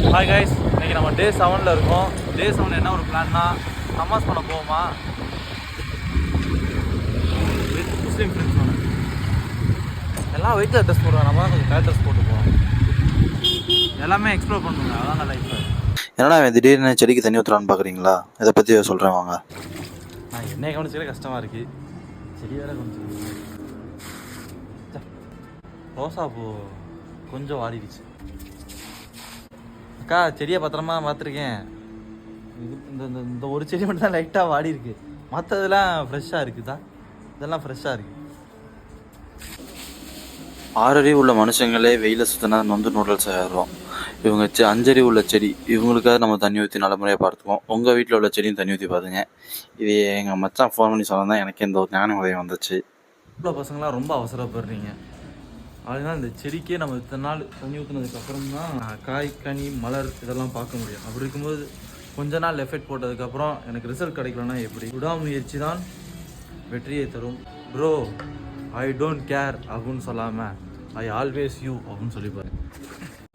Hi guys, இன்றைக்கி நம்ம டே 7ல் இருக்கோம். டே 7 என்ன ஒரு பிளான்னா, நமாஸ் பண்ண போவோமா வித் முஸ்லீம் ஃப்ரெண்ட்ஸோட. எல்லாம் வெயிட்டில் ட்ரெஸ் போடுவோம், நம்ம தான் கொஞ்சம் கலர் ட்ரெஸ் போட்டு போவோம். எல்லாமே எக்ஸ்ப்ளோர் பண்ணுங்க, அதாங்க லைஃப். என்னடா அவன் திடீர்னு செடிக்கு தண்ணி ஊற்றுறான்னு பார்க்குறீங்களா? இதை பற்றி சொல்கிறேன் வாங்க. நான் என்னைய கவனிச்சதே கஷ்டமாக இருக்குது, செடி வேறு கொஞ்சம் ரோசா பூ கொஞ்சம் வாடிடுச்சு. அக்கா, செடியை பத்திரமா பார்த்துருக்கேன். இந்த இந்த ஒரு செடி மட்டும் தான் லைட்டாக வாடி இருக்கு, மற்றதெல்லாம் ஃப்ரெஷ்ஷாக இருக்குதா? இதெல்லாம் ஃப்ரெஷ்ஷாக இருக்குது. 6 அறிவு உள்ள மனுஷங்களே வெயில சுற்றினா நொந்து நூடல்ஸ் ஆயிடுறோம். இவங்க 5 அறிவு உள்ள செடி, இவங்களுக்காக நம்ம தண்ணி ஊற்றி நல்ல முறையாக பார்த்துக்குவோம். உங்கள் வீட்டில் உள்ள செடியும் தண்ணி ஊற்றி பார்த்துங்க. இது எங்கள் மச்சான் ஃபோன் பண்ணி சொன்னால் தான் எனக்கு இந்த ஒரு ஞான உதயம் வந்துச்சு. இவ்வளோ பசங்களாம் ரொம்ப அவசரப்படுறீங்க. அதனால் இந்த செடிக்கே நம்ம இத்தனை நாள் தண்ணி ஊற்றுனதுக்கப்புறம் தான் காய், கனி, மலர் இதெல்லாம் பார்க்க முடியும். அப்படி இருக்கும்போது கொஞ்ச நாள் எஃபெக்ட் போட்டதுக்கப்புறம் எனக்கு ரிசல்ட் கிடைக்கலன்னா எப்படி? விடாமுயற்சி தான் வெற்றியை தரும். ப்ரோ, ஐ டோன்ட் கேர் அப்படின்னு சொல்லாமல் ஐ ஆல்வேஸ் யூ அப்படின்னு சொல்லிப்பாரு.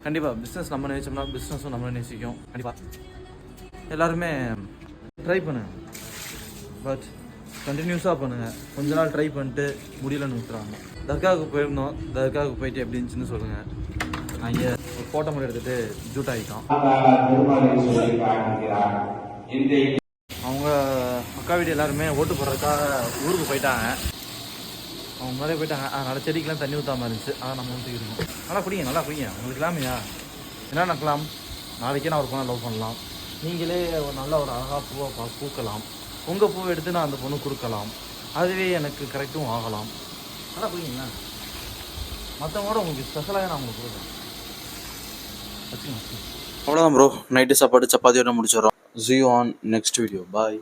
கண்டிப்பாக பிஸ்னஸ் நம்ம நினைச்சோம்னா பிஸ்னஸும் நம்ம நேசிக்கும். கண்டிப்பாக எல்லாருமே ட்ரை பண்ணுங்க, பட் கண்டினியூஸாக பண்ணுங்கள். கொஞ்ச நாள் ட்ரை பண்ணிட்டு முடியலன்னு விட்டுறாங்க. தர்காவுக்கு போயிருந்தோம், தர்காவுக்கு போயிட்டு எப்படி இருந்துச்சுன்னு சொல்லுங்கள். நான் இங்கே ஒரு ஃபோட்டோ மட்டும் எடுத்துகிட்டு ஜூட் ஆகிட்டோம். அவங்க அக்கா வீடு எல்லாருமே ஓட்டு போடுறதுக்காக ஊருக்கு போயிட்டாங்க. அவங்க முன்னாடியே போயிட்டாங்க. அதனால் செடிக்கெலாம் தண்ணி ஊற்றாமல் இருந்துச்சு. ஆனால் நம்ம ஊற்றிக்கிருக்கோம். நல்லா குடிங்க, நல்லா குடிங்க. உங்களுக்கு இல்லாமையா என்ன நக்கலாம்? நாளைக்கே நான் ஒரு பொண்ணை லவ் பண்ணலாம். நீங்களே ஒரு நல்ல ஒரு அழகாக பூவை பூக்கலாம். உங்கள் பூவை எடுத்து நான் அந்த பொண்ணு கொடுக்கலாம். அதுவே எனக்கு கரெக்டும் ஆகலாம். நல்லா குடிங்களா? மற்றவங்களோட உங்களுக்கு ஸ்பெஷலாக நான் உங்களுக்கு கொடுக்குறேன். வச்சுக்கோங்க. அவ்வளோதான் ப்ரோ, நைட்டு சாப்பாடு சப்பாத்தியோட முடிச்சிடறோம். See you on next video. Bye.